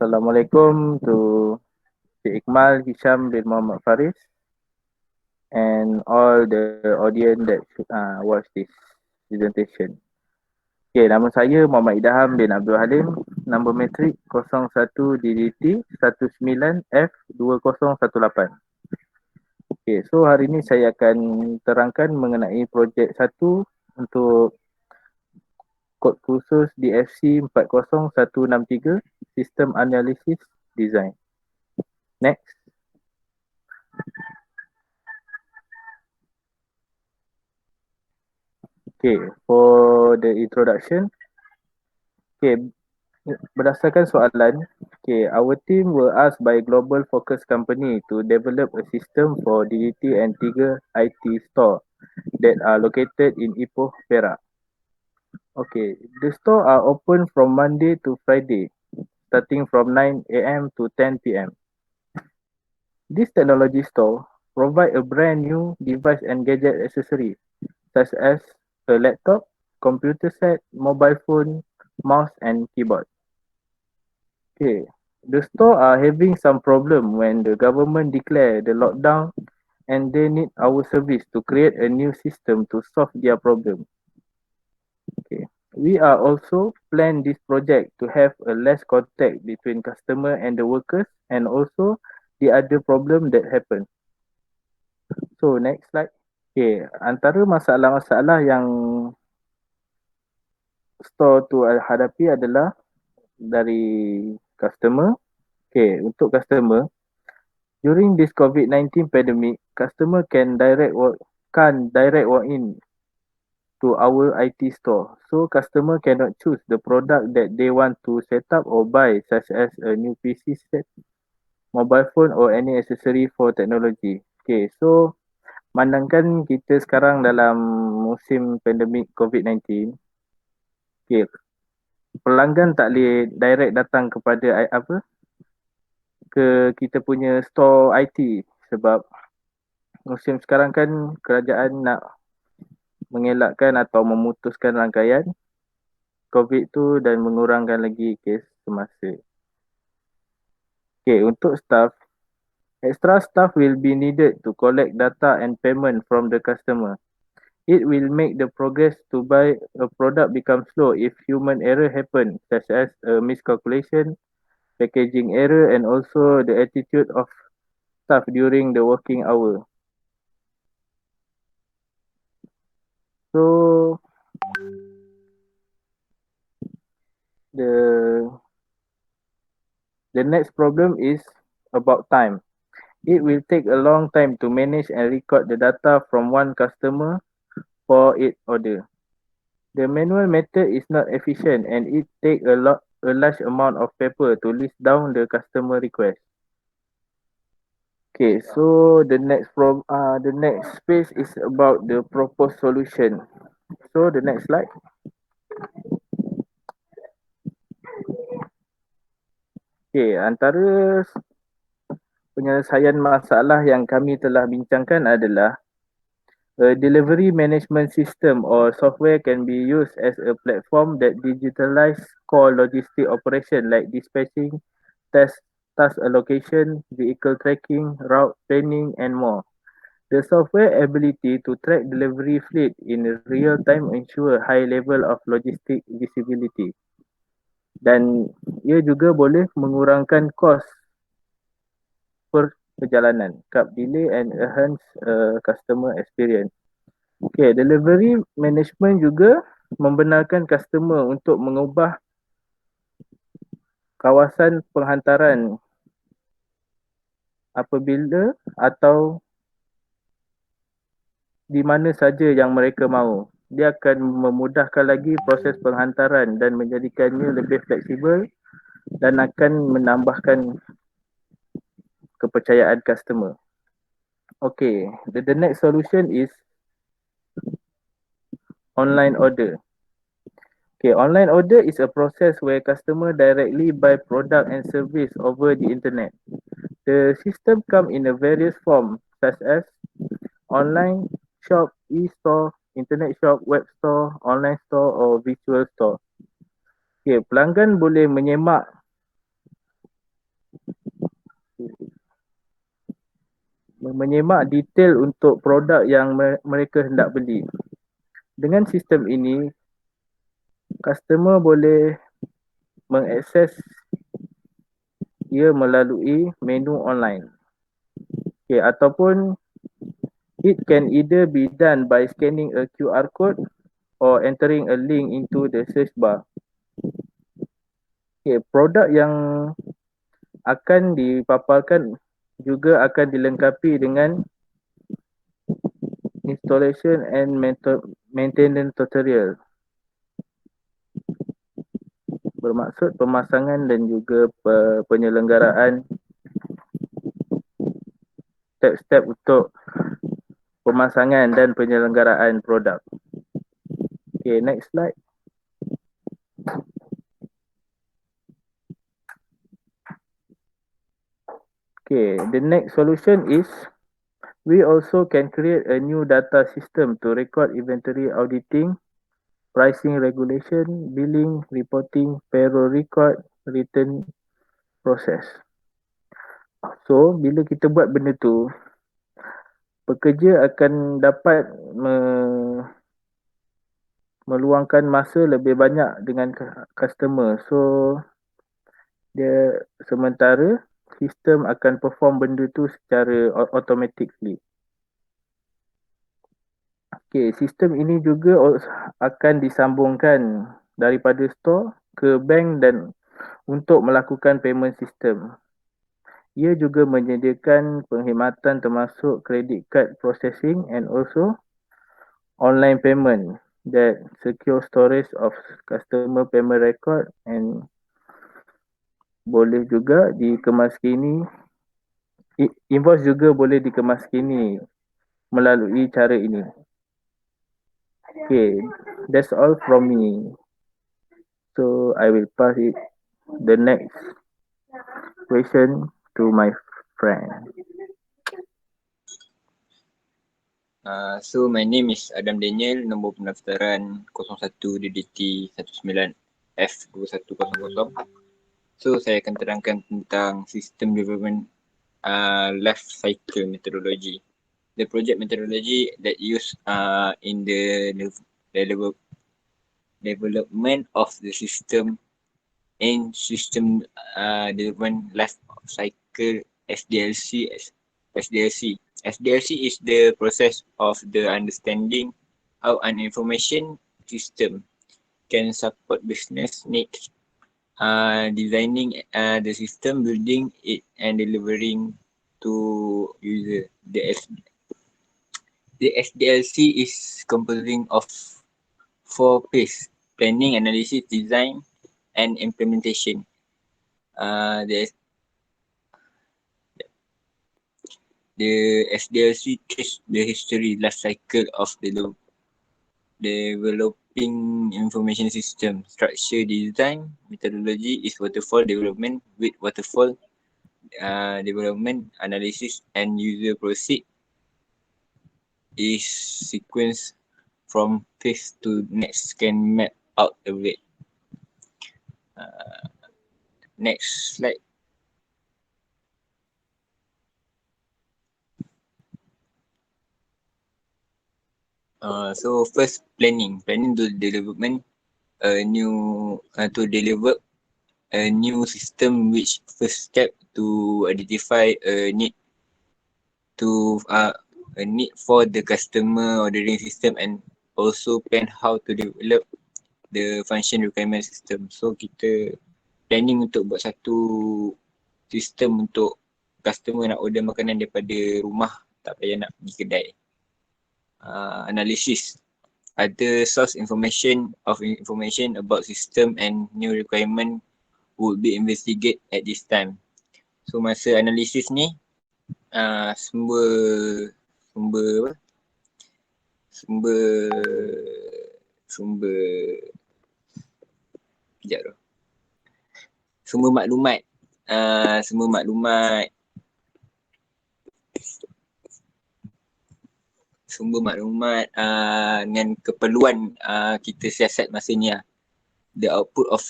Assalamualaikum to Cik Iqmal Hisham bin Muhammad Faris and all the audience that watch this presentation. Okay, nama saya Muhammad Idham bin Abdul Halim, nombor metrik 01 DDT 19F2018. Okay, so hari ini saya akan terangkan mengenai projek satu untuk kod khusus DFC 40163 System Analysis Design. Next. Okay, for the introduction, okay, berdasarkan soalan, okay, our team were asked by global focus company to develop a system for DDT and Tiga IT store that are located in Ipoh, Perak. Okay, the store are open from Monday to Friday, starting from 9 a.m. to 10 p.m. This technology store provide a brand new device and gadget accessory such as a laptop, computer set, mobile phone, mouse and keyboard. Okay, the store are having some problem when the government declare the lockdown and they need our service to create a new system to solve their problem. Okay, we are also plan this project to have a less contact between customer and the workers and also the other problem that happen. So next slide. Okay, antara masalah-masalah yang store tu hadapi adalah dari customer. Okay, untuk customer, during this COVID-19 pandemic, customer can't direct walk in to our IT store. So customer cannot choose the product that they want to set up or buy, such as a new PC set, mobile phone or any accessory for technology. Okay, so mandangkan kita sekarang dalam musim pandemik COVID-19, okay, pelanggan tak boleh direct datang kepada ke kita punya store IT sebab musim sekarang kan kerajaan nak mengelakkan atau memutuskan rangkaian COVID tu dan mengurangkan lagi kes semasa. Okay, untuk staff, extra staff will be needed to collect data and payment from the customer. It will make the progress to buy a product become slow if human error happen, such as a miscalculation, packaging error and also the attitude of staff during the working hour. So the next problem is about time. It will take a long time to manage and record the data from one customer for each order. The manual method is not efficient and it take a large amount of paper to list down the customer request. Okay, so the next page is about the proposed solution. So the next slide. Okay, antara penyelesaian masalah yang kami telah bincangkan adalah a delivery management system or software can be used as a platform that digitalize core logistic operation like dispatching, task allocation, vehicle tracking, route planning and more. The software ability to track delivery fleet in real time ensure high level of logistic visibility. Dan ia juga boleh mengurangkan kos per perjalanan, cut delay and enhance customer experience. Okay, delivery management juga membenarkan customer untuk mengubah kawasan penghantaran apabila atau di mana saja yang mereka mahu. Dia akan memudahkan lagi proses penghantaran dan menjadikannya lebih fleksibel dan akan menambahkan kepercayaan customer. Okay, the next solution is online order. Okay, online order is a process where customer directly buy product and service over the internet. The system come in a various form such as online shop, e-store, internet shop, web store, online store or virtual store. Okay, pelanggan boleh menyemak menyemak detail untuk produk yang mereka hendak beli. Dengan sistem ini, customer boleh mengakses ia melalui menu online. Okay, ataupun it can either be done by scanning a QR code or entering a link into the search bar. Okay, produk yang akan dipaparkan juga akan dilengkapi dengan installation and maintenance tutorial. Bermaksud pemasangan dan juga penyelenggaraan step-step untuk pemasangan dan penyelenggaraan produk. Okay, next slide. Okay, the next solution is we also can create a new data system to record inventory auditing, pricing regulation, billing, reporting, payroll record, return process. So, bila kita buat benda tu, pekerja akan dapat meluangkan masa lebih banyak dengan customer. So, dia sementara sistem akan perform benda tu secara automatically. Okay, sistem ini juga akan disambungkan daripada store ke bank dan untuk melakukan payment system. Ia juga menyediakan penghematan termasuk credit card processing and also online payment that secure storage of customer payment record and boleh juga dikemaskini. Invoice juga boleh dikemaskini melalui cara ini. Okay, that's all from me. So I will pass it the next question to my friend. So my name is Adam Daniel, nombor pendaftaran 01 DDT 19F2100. So saya akan terangkan tentang System Development Life Cycle Methodology. The project methodology that used in the development of the system and system development life cycle SDLC. SDLC is the process of the understanding how an information system can support business needs, designing the system, building it and delivering to user. The SDLC is composing of 4 phases: planning, analysis, design, and implementation. The SDLC traces the history life cycle of the developing information system. Structure design methodology is waterfall development with waterfall development analysis and user proceed is sequence from phase to next can map out the rate. Next slide. So first planning to development a new to deliver a new system, which first step to identify a need to a need for the customer ordering system and also plan how to develop the function requirement system. So kita planning untuk buat satu sistem untuk customer nak order makanan daripada rumah, tak payah nak pergi kedai. Analysis, other source information about system and new requirement would be investigate at this time. So masa analisis ni sumber maklumat dengan keperluan kita siasat masa ni lah. The output of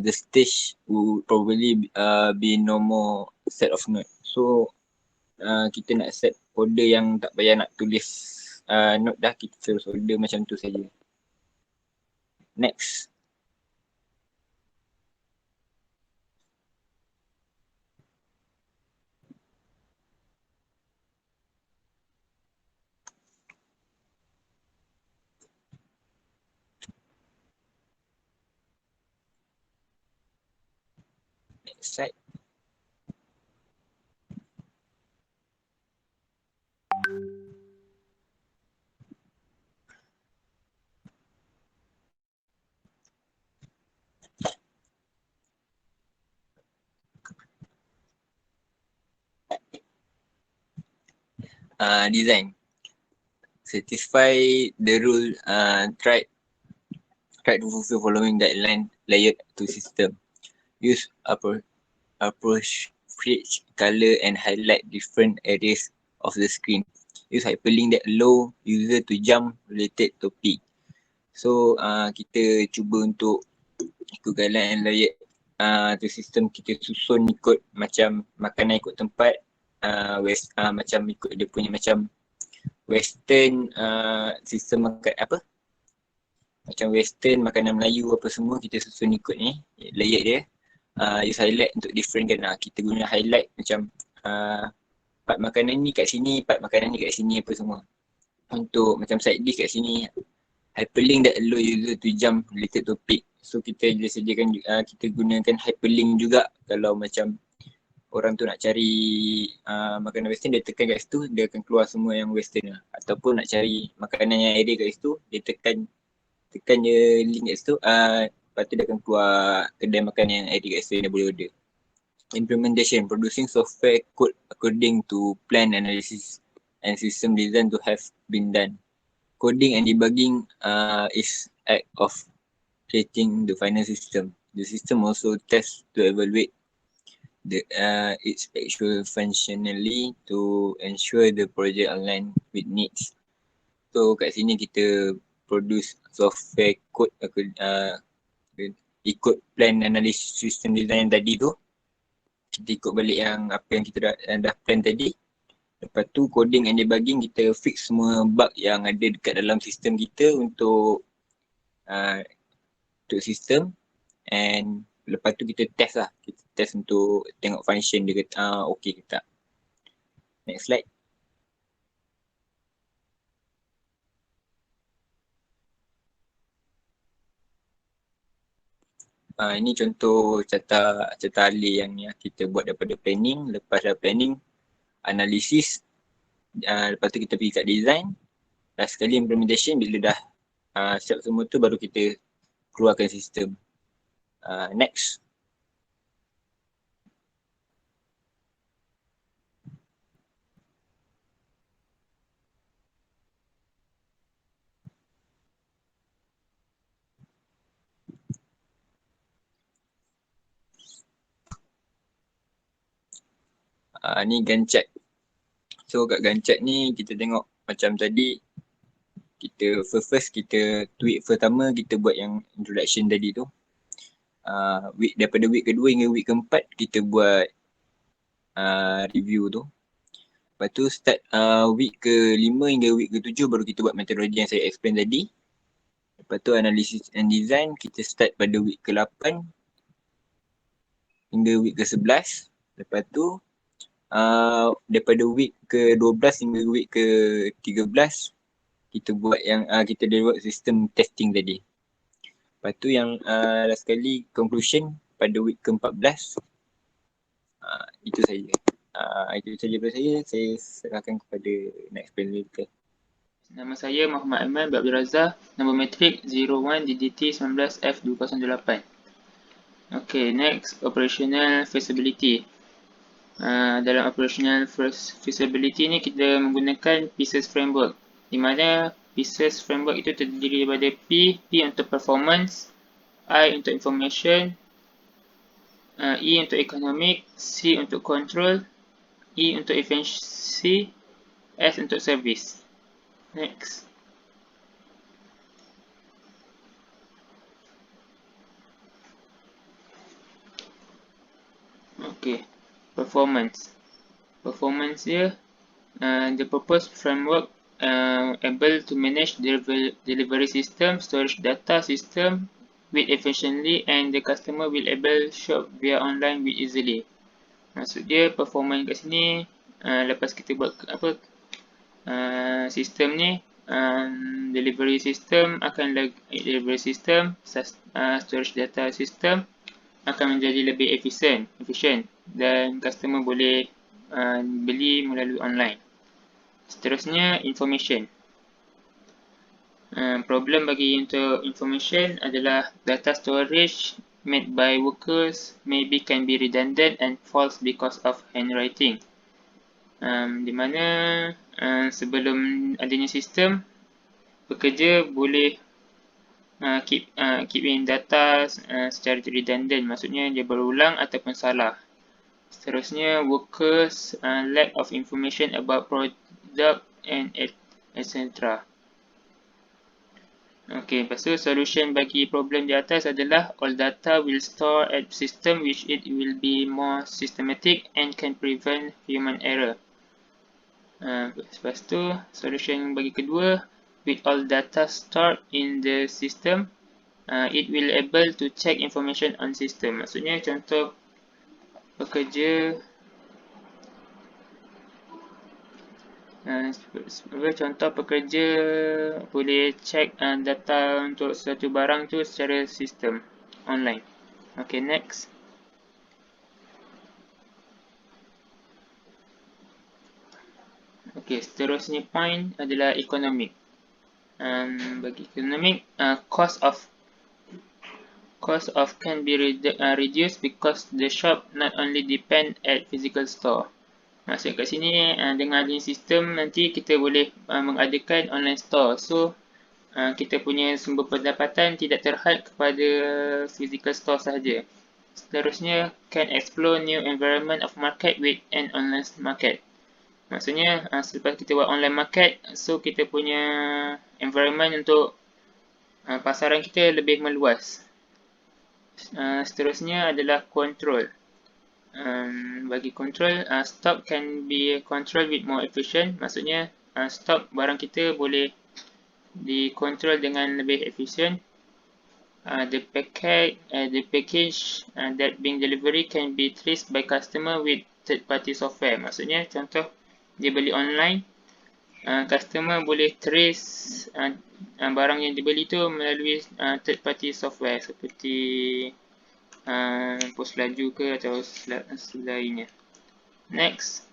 the stage would probably be no more set of note. So kita nak set folder yang tak payah nak tulis note dah, kita terus folder macam tu saja. Next. Next slide. Design. Satisfy the rule tried to fulfill following guideline layered to system. Use approach color and highlight different areas of the screen. Use hyperlink that allow user to jump related topic. So kita cuba untuk ikut guideline layered to system, kita susun ikut macam makanan ikut tempat, macam ikut dia punya macam western sistem makan apa, macam western makanan Melayu apa semua kita susun ikut ni layer dia. Use highlight untuk different kan, kita guna highlight macam part makanan ni kat sini, part makanan ni kat sini apa semua. Untuk macam side dish kat sini, hyperlink that allow user to jump related topic. So kita dia sediakan, kita gunakan hyperlink juga kalau macam orang tu nak cari makanan western, dia tekan kat situ, dia akan keluar semua yang western lah. Ataupun nak cari makanan yang ada kat situ, dia tekan je link kat situ, lepas tu dia akan keluar kedai makan yang ada kat situ yang dia boleh order. Implementation, producing software code according to plan analysis and system design to have been done. Coding and debugging is act of creating the final system. The system also tests to evaluate its actual functionally to ensure the project align with needs. So kat sini kita produce software code ikut plan analysis system design tadi tu. Kita ikut balik yang apa yang kita dah plan tadi. Lepas tu coding and debugging, kita fix semua bug yang ada dekat dalam sistem kita untuk sistem, and lepas tu kita test lah. Kita test untuk tengok function dia kata okay ke tak. Next slide. Ini contoh carta alih yang ni kita buat daripada planning. Lepas dah planning, analisis, lepas tu kita pergi kat design. Last sekali implementation, bila dah siap semua tu baru kita keluarkan sistem. Next. Ni Gantt chart. So kat Gantt chart ni kita tengok macam tadi, kita first kita week pertama kita buat yang introduction tadi tu. Daripada week kedua hingga week keempat kita buat review tu. Lepas tu start week ke-5 hingga week ke-7 baru kita buat metodologi yang saya explain tadi. Lepas tu analysis and design kita start pada week ke-8 hingga week ke-11. Lepas tu daripada week ke-12 hingga week ke-13 kita buat yang kita develop sistem testing tadi. Lepas tu yang last sekali conclusion pada week ke-14. Itu saja. Itu saja daripada saya serahkan kepada next presenter. Nama saya Muhammad Aiman bin Abdul Razak, nombor matrik 01 DDT 19F208. Okay, next operational feasibility. Dalam operational feasibility ni kita menggunakan pieces framework, di mana pieces framework itu terdiri daripada P untuk performance, I untuk information, E untuk economic, C untuk control, E untuk efficiency, S untuk service. Next. Okay, performance. performance dia, the proposed framework able to manage delivery system, storage data system with efficiently, and the customer will able shop via online with easily. Maksud dia performance kat sini, lepas kita buat sistem ni, delivery system delivery system, storage data system akan menjadi lebih efisien dan customer boleh beli melalui online. Seterusnya, information. Problem bagi untuk information adalah data storage made by workers maybe can be redundant and false because of handwriting. Di mana sebelum adanya sistem, pekerja boleh keep in data secara redundant, maksudnya dia berulang ataupun salah. Seterusnya, workers lack of information about product and etc. Okay, lepas tu solution bagi problem di atas adalah all data will store at system which it will be more systematic and can prevent human error. Lepas tu solution bagi kedua, with all data stored in the system, it will able to check information on system. Maksudnya contoh pekerja boleh check data untuk suatu barang tu secara sistem online. Okay, next. Okay, seterusnya point adalah economic. Bagi economic, cost of can be reduced because the shop not only depend at physical store. Maksud kat sini, dengan adanya sistem nanti kita boleh mengadakan online store. So, kita punya sumber pendapatan tidak terhad kepada physical store sahaja. Seterusnya, can explore new environment of market with an online market. Maksudnya, selepas kita buat online market, so kita punya environment untuk pasaran kita lebih meluas. Seterusnya adalah control. Bagi control, stock can be controlled with more efficient. Maksudnya, stock barang kita boleh dikontrol dengan lebih efisien. The package that being delivery can be traced by customer with third party software. Maksudnya, contoh dia beli online, customer boleh trace barang yang dibeli tu melalui third party software seperti pos laju ke atau selainnya. Next.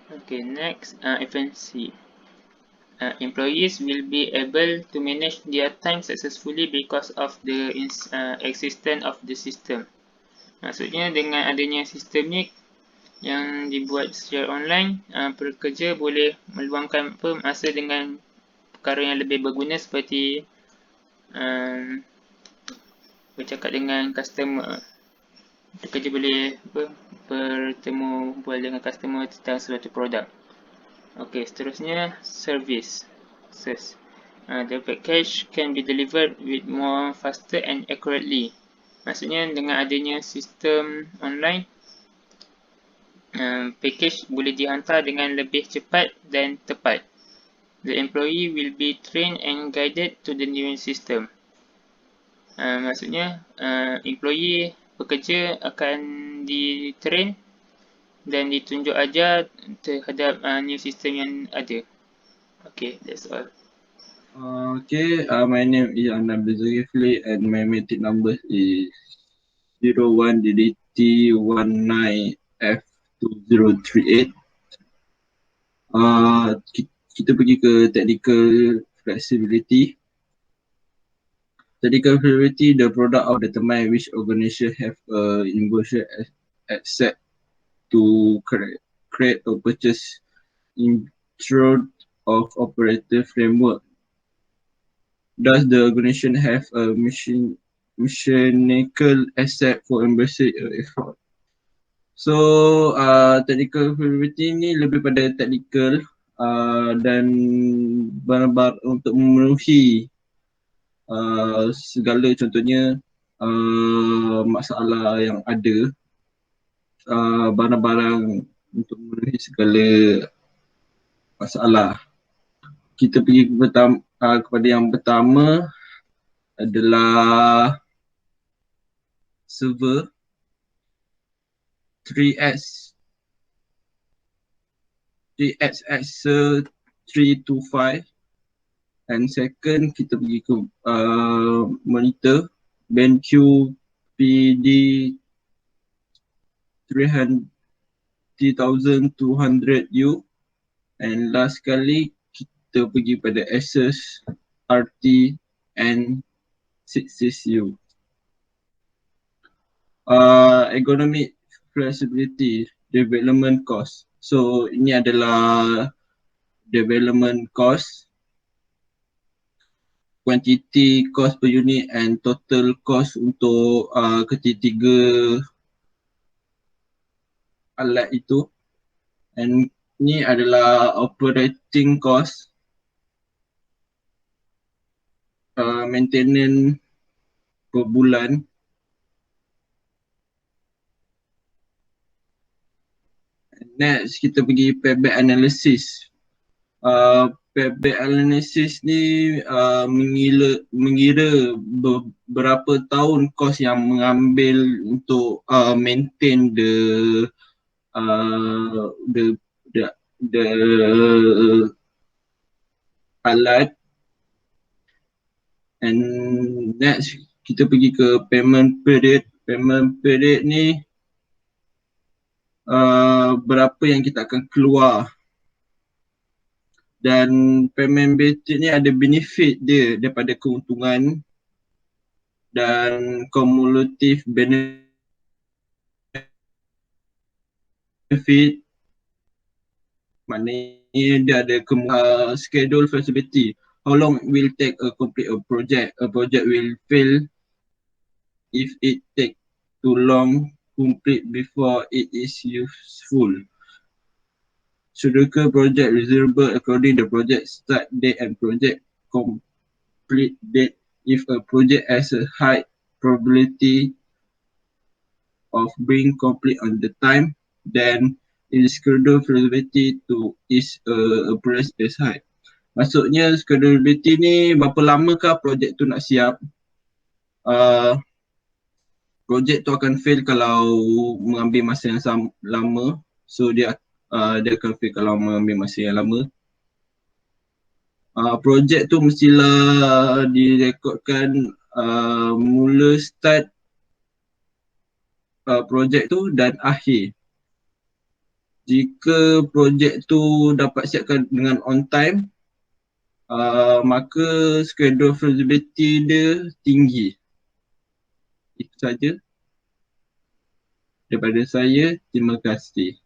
Okay, next, efficiency. Employees will be able to manage their time successfully because of the existence of the system. Maksudnya dengan adanya sistem ni yang dibuat secara online, pekerja boleh meluangkan masa dengan perkara yang lebih berguna seperti bercakap dengan customer. Pekerja boleh bertemu bual dengan customer tentang suatu produk. Okay, seterusnya service. The package can be delivered with more faster and accurately. Maksudnya dengan adanya sistem online, package boleh dihantar dengan lebih cepat dan tepat. The employee will be trained and guided to the new system. Maksudnya employee pekerja akan di-train dan ditunjuk ajar terhadap new system yang ada. Okay, that's all. Okay, my name is Anand Zulkifli and my metric number is 01DDT19F2038. Kita pergi ke technical flexibility. Technical flexibility, the product of determine which organization have inversion accept to create or purchase intro of operator framework. Does the organization have a mechanical asset for embracing effort? So technical flexibility ni lebih pada technical. dan barang-barang untuk memenuhi segala contohnya masalah yang ada, barang-barang untuk memenuhi segala masalah. Kita pergi kepada yang pertama adalah server 3xx325, and second kita pergi ke monitor BenQ PD 300,200U, and last kali kita pergi pada Asus RT N66U. Ergonomic flexibility, development cost. So ini adalah development cost, quantity cost per unit and total cost untuk ketiga alat itu. And ini adalah operating cost, maintenance per bulan. Next kita pergi payback analysis. Payback analysis ni mengira berapa tahun kos yang mengambil untuk maintain the alat. And next kita pergi ke payment period. Payment period ni berapa yang kita akan keluar, dan payment period ni ada benefit dia daripada keuntungan dan cumulative benefit. Maknanya dia ada schedule flexibility. How long will take a complete a project? A project will fail if it take too long complete before it is useful. Sudoku project reservable according to project start date and project complete date. If a project has a high probability of being complete on the time, then its schedule flexibility to is appraised as high. Maksudnya schedulability ni berapa lamakah projek tu nak siap. Projek tu akan fail kalau mengambil masa yang lama. So dia akan fail kalau mengambil masa yang lama. Projek tu mestilah direkodkan mula start projek tu dan akhir. Jika projek tu dapat siapkan dengan on time, maka schedule feasibility dia tinggi. Itu saja daripada saya. Terima kasih.